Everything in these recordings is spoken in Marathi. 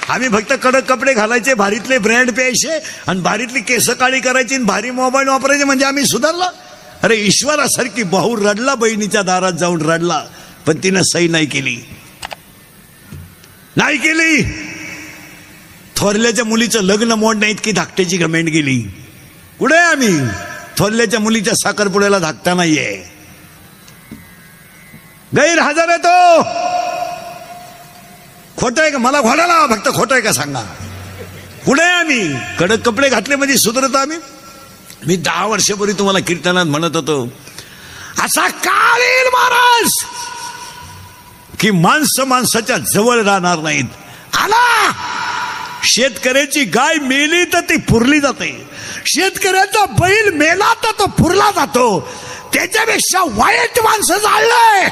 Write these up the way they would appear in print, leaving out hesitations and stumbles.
आम्ही फक्त कडक कपडे घालायचे, भारीतले ब्रँड प्यायचे आणि भारीतली केस काळी करायची आणि भारी मोबाईल वापरायचे, म्हणजे आम्ही सुधारला? अरे ईश्वरासारखी भाऊ रडला, बहिणीच्या दारात जाऊन रडला, पण तिनं सही नाही केली. थोरल्याच्या मुलीचं लग्न मोडण्या इतकी धाकट्याची गमेंट गेली. कुठे आम्ही? थोरल्याच्या मुलीच्या साखरपुड्याला धाकटा नाहीये. गैरहजर आहे तो. खोटं आहे का? मला घोडाला फक्त खोटं आहे का सांगा. कुठे आम्ही? कडक कपडे घातले म्हणजे सुधरत आम्ही? मी 10 वर्षापूर्वी तुम्हाला कीर्तनात म्हणत होतो, असा काळ येईल महाराज की माणसं माणसाच्या जवळ राहणार नाहीत. आला. शेतकऱ्याची गाय मेली तर ती पुरली जाते, शेतकऱ्याचा बैल मेला तर तो पुरला जातो. त्याच्यापेक्षा वाईट माणसं जाळलंय.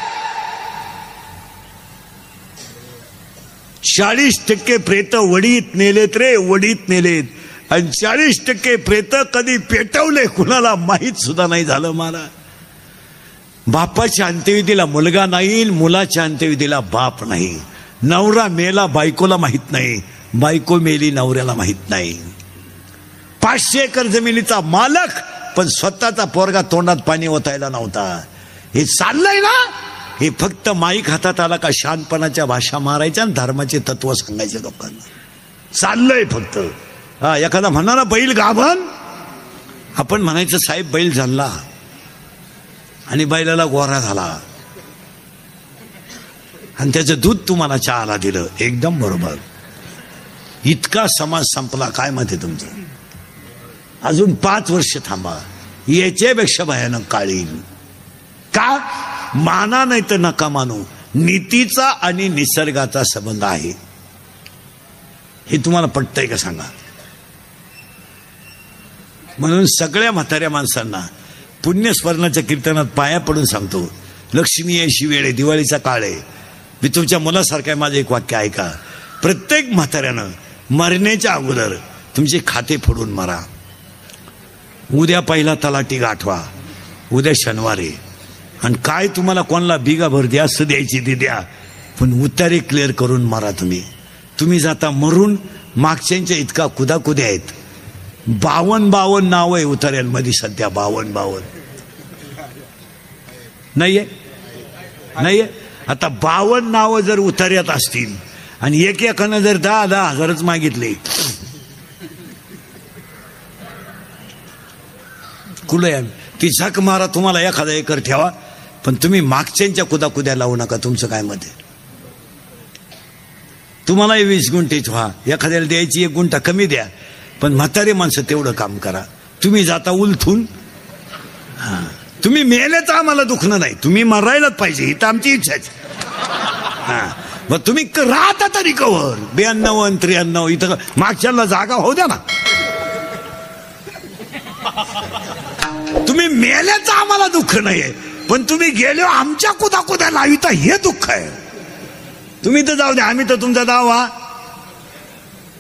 40% प्रेत वडीत नेलेत रे, वडीत नेलेत. आणि 40% प्रेत कधी पेटवले कुणाला माहीत सुद्धा नाही झालं. मला बापाच्या अंत्यविधीला मुलगा नाही, मुलाच्या अंत्यविधीला बाप नाही. नवरा मेला बायकोला माहित नाही, बायको मेली नवऱ्याला माहित नाही. 500 एकर जमिनीचा मालक पण स्वतःचा पोरगा तोंडात पाणी ओतायला नव्हता. हे चाललंय ना. हे फक्त माईक हातात आला का शांतपणाच्या भाषा मारायच्या आणि धर्माचे तत्व सांगायचे लोकांना. चाललंय फक्त. हा, एखादा म्हणणारा बैल गाभण, आपण म्हणायचं साहेब बैल झाला आणि बैलाला गोरा झाला आणि त्याचं दूध तुम्हाला चहाला दिलं. एकदम बरोबर. इतका समाज संपला. काय मत आहे तुमचं? अजून 5 वर्ष थांबा, याच्यापेक्षा भयानक काळ येईल. का? माना नाही तर नका मानू, नीतीचा आणि निसर्गाचा संबंध आहे. हे तुम्हाला पटतंय का सांगा? म्हणून सगळ्या म्हाताऱ्या माणसांना पुण्यस्मरणाच्या कीर्तनात पाया पडून सांगतो, लक्ष्मी यायची वेळ आहे, दिवाळीचा काळ आहे. मी तुमच्या मुलासारखं माझं एक वाक्य ऐका. प्रत्येक म्हाताऱ्यानं मरण्याच्या अगोदर तुमचे खाते फोडून मारा. उद्या पहिला तलाठी गाठवा, उद्या शनिवार आहे. आणि काय तुम्हाला कोणाला बिगाभर जास्त द्यायची ती द्या, पण उतारे क्लिअर करून मारा. तुम्ही जाता मरून. मागच्यांच्या इतका कुदाकुद्या आहेत. 52 नाव आहे उतार्यांमध्ये सध्या. 52 नाहीये. आता 52 नावं जर उतार्यात असतील आणि एकानं जर 10,000 हजारच मागितले, कुठे ती झक मारा. तुम्हाला 1000 एकर ठेवा, पण तुम्ही मागच्यांच्या कुदाकुद्या लावू नका. तुमचं काय मत आहे? तुम्हालाही 20 गुंठेच व्हा, एखाद्याला द्यायची 1 गुंठा कमी द्या, पण म्हातारे माणसं तेवढं काम करा. तुम्ही जाता उलथून. तुम्ही मेलेच आम्हाला दुखणं नाही, तुम्ही मरायलाच पाहिजे, ही तर आमची इच्छाच. मग तुम्ही राहता तरी कवर 92 आणि 93 इथं मागच्याला जागा होऊ द्या ना. तुम्ही मेल्याचं आम्हाला दुःख नाहीये, पण तुम्ही गेले आमच्या कुदाकुद्या लाविता हे दुःख आहे. तुम्ही तर जाऊ द्या, आम्ही तर तुमचा दावा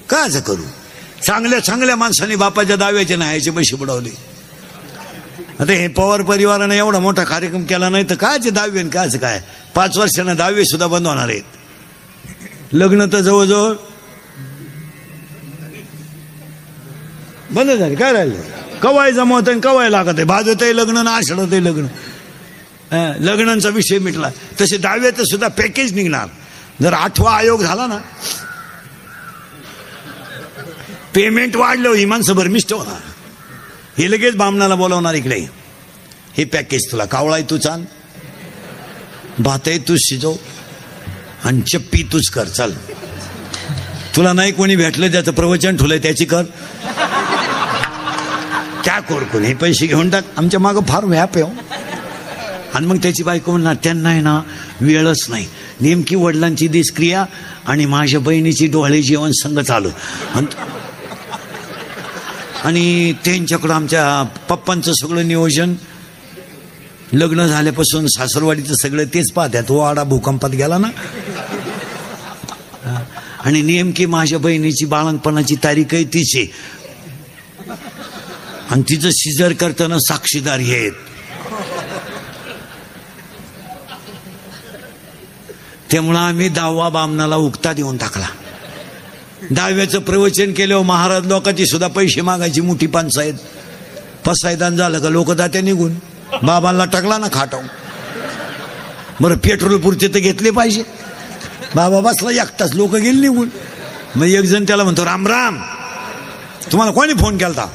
काच करू. चांगल्या चांगल्या माणसांनी बापाच्या दाव्याचे न्यायचे पैसे बुडवले. आता हे पवार परिवाराने एवढा मोठा कार्यक्रम केला नाही तर कायचे दावे आणि कायच काय. 5 वर्षांना दावे सुद्धा बंद होणार आहेत. लग्न तर जवळजवळ बंद झाले. काय राहिलं? कवाय जमवत आणि कवाय लागत आहे. भाजतही लग्न ना आषाढतही लग्न. लग्नांचा विषय मिटला. तसे दाव्याचं सुद्धा पॅकेज निघणार. जर 8वा आयोग झाला ना, पेमेंट वाढलं, ही माणसं भरमिष्ट होणार. हे लगेच बामणाला बोलावणार, इकडे हे पॅकेज तुला. कावळाय तू चाल, भातही तूच शिजव आणि चप्पी तूच कर. चाल, तुला नाही कोणी भेटलं ज्याचं प्रवचन ठुलंय त्याची कर. क्या कोण हे पैसे घेऊन टाक. आमच्या मागं फार व्याप आहे. आणि मग त्याची बायको म्हणणार त्यांना आहे ना वेळच नाही. नेमकी वडिलांची दिसक्रिया आणि माझ्या बहिणीची डोळे जेवण संग चालू. आणि त्यांच्याकडं आमच्या पप्पांचं सगळं नियोजन. लग्न झाल्यापासून सासरवाडीचं सगळं तेच पाहत्यात. तो आडा भूकंपात गेला ना. आणि नेमकी माझ्या बहिणीची बाळंतपणाची तारीखही तीच आहे. आणि तिचं सिजर करताना साक्षीदार हे आहेत. त्यामुळं आम्ही 10वा बामणाला उक्ता देऊन टाकला. दहाव्याचं प्रवचन केल्यावर महाराज लोकांची सुद्धा पैसे मागायची मोठी पंचायत. पसायदान झालं का लोक जाते निघून. बाबांना टाकला ना खाटाव. बरं पेट्रोल पुरते तर घेतले पाहिजे. बाबा बसला एकटाच, लोक गेले निघून. मग एक जण त्याला म्हणतो, राम राम, तुम्हाला कोणी फोन केलता?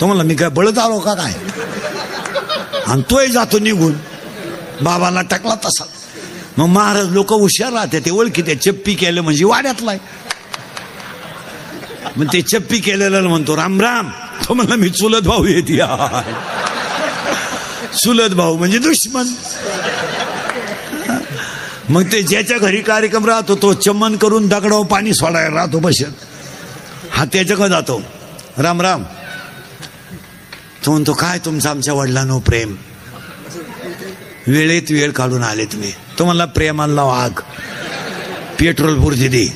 तुम्हाला मी काय बळत आलो का काय? आणि तोही जातो निघून. बाबाला टाकला तसा. मग महाराज लोक हुशार राहते, ते ओळखी ते चप्पी केलं म्हणजे वाड्यातलाय. मग ते चप्पी केलेलं म्हणतो, राम राम, तो म्हणला मी चुलत भाऊ येते. चुलत भाऊ म्हणजे दुश्मन. मग ते ज्याच्या घरी कार्यक्रम राहतो तो चमन करून दगडावर पाणी सोडायला राहतो बसत. हा त्याच्याकडे जातो, राम राम. तो म्हणतो, काय तुमचं आमच्या वडिलांनो प्रेम, वेळेत वेळ काढून आले तुम्ही. तो म्हणला, प्रेमाला वाघ, पेट्रोल पुरते दे.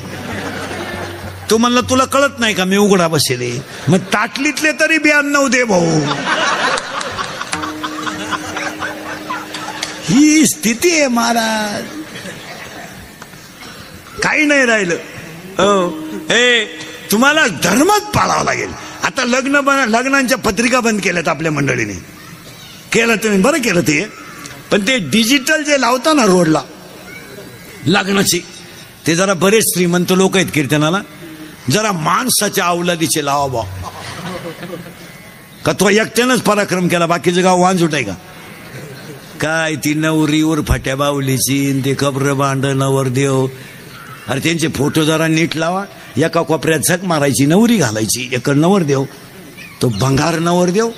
तो म्हणला, तुला कळत नाही का मी उघडा बसेले? मग ताटलीतले तरी 92 दे भाऊ. ही स्थिती आहे महाराज. काही नाही राहिलं. तुम्हाला धर्मच पाळावा लागेल. आता लग्नांच्या पत्रिका बंद केल्यात आपल्या मंडळीने. केलं तुम्ही, बरं केलं ते. पण ते डिजिटल जे लावता ना रोडला लग्नाची, ते जरा बरेच श्रीमंत लोक आहेत कीर्तनाला, जरा माणसाच्या अवलादीचे लावा बा. का तो एकट्यानंच पराक्रम केला, बाकीचं गाव वांझुट आहे का काय? ती नवरीवर फाट्या बावलीची, ते कब्र बांड नवरदेव. अरे त्यांचे फोटो जरा नीट लावा. एका कोपऱ्यात झक मारायची, नवरी घालायची, एक नवरदेव, तो भंगार नवरदेव.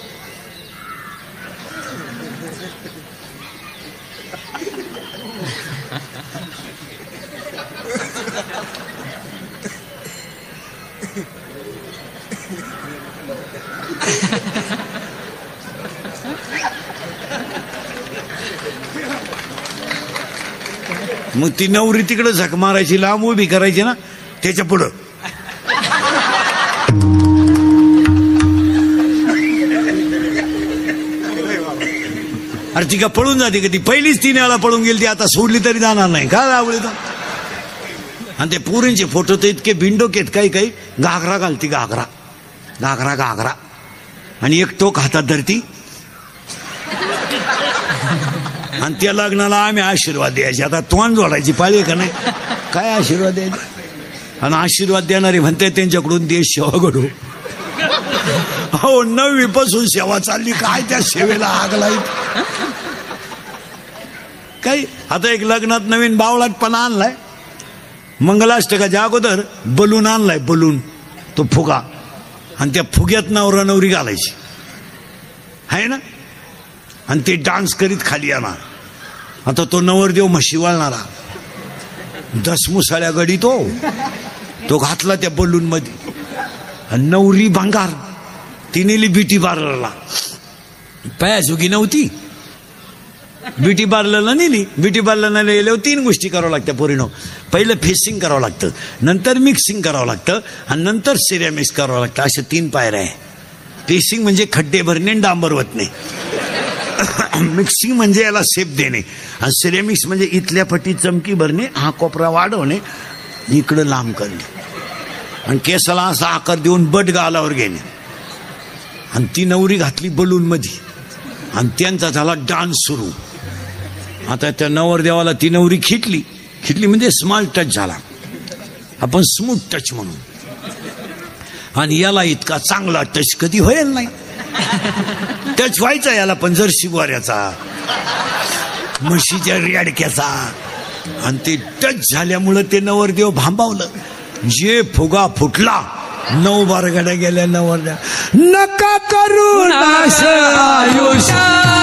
मग ती नवरी तिकडे झक मारायची, लांब उभी करायची ना त्याच्या पुढं. अरे ती का पळून जाते का? ती पहिलीच 3 वेळा पळून गेली, ती आता सोडली तरी जाणार नाही का आवडली तर. आणि ते पोरींचे फोटो तर इतके बिंडोकेत, काही काही घागरा घालती, घागरा घागरा घागरा, आणि एक टोक हातात धरती. आणि त्या लग्नाला आम्ही आशीर्वाद द्यायचे. आता तोंड जोडायची पाळी का नाही? काय आशीर्वाद द्यायचे? आणि आशीर्वाद देणारे म्हणते त्यांच्याकडून देश सेवा घडू. हो, 9वी पासून सेवा चालली, काय त्या सेवेला आग लाईत काही. आता एक लग्नात नवीन बावळाटपणा आणलाय. मंगलाष्टकाच्या अगोदर बलून आणलाय, बलून, तो फुगा, आणि त्या फुग्यात नवरा नवरी घालायची आहे ना. आणि ते डान्स करीत खाली येणार. आता तो नवरदेव म्हशी वळणारा, 10 मुसाळ्या गडी तो घातला त्या बलून मध्ये. आणि नवरी भंगार, ती नेली ब्युटी पार्लरला. पायाचुकी नव्हती, ब्युटी पार्लरला नेली. ब्युटी पार्लरला नेल्यावर 3 गोष्टी करावं लागत्या पोरीनो. पहिलं फेसिंग करावं लागतं, नंतर मिक्सिंग करावं लागतं, आणि नंतर सिरॅमिक्स करावं लागतं. अशा 3 पायऱ्या आहे. फेसिंग म्हणजे खड्डे भरणे, डांबर वतणे. मिक्सिंग म्हणजे याला शेप देणे, आणि सिरेमिक्स म्हणजे इथल्या पट्टी चमकी भरणे, हा कोपरा वाढवणे, इकडं लांब करणे, आणि केसाला असा आकार देऊन बट गालावर घेणे. आणि ती नवरी घातली बलून मध्ये, आणि त्यांचा झाला डान्स सुरू. आता त्या नवरदेवाला ती नवरी खिटली म्हणजे स्मॉल टच झाला, आपण स्मूथ टच म्हणून. आणि याला इतका चांगला टच कधी होईल नाही. टच व्हायचा याला पण जर्सी गोऱ्याचा, म्हशीच्या रेडक्याचा. आणि ते टच झाल्यामुळं ते नवरदेव भांबावलं. जे फुगा फुटला, 9 बारगड्या गेल्या नवरदेव. नका करू नाश आयुष्य.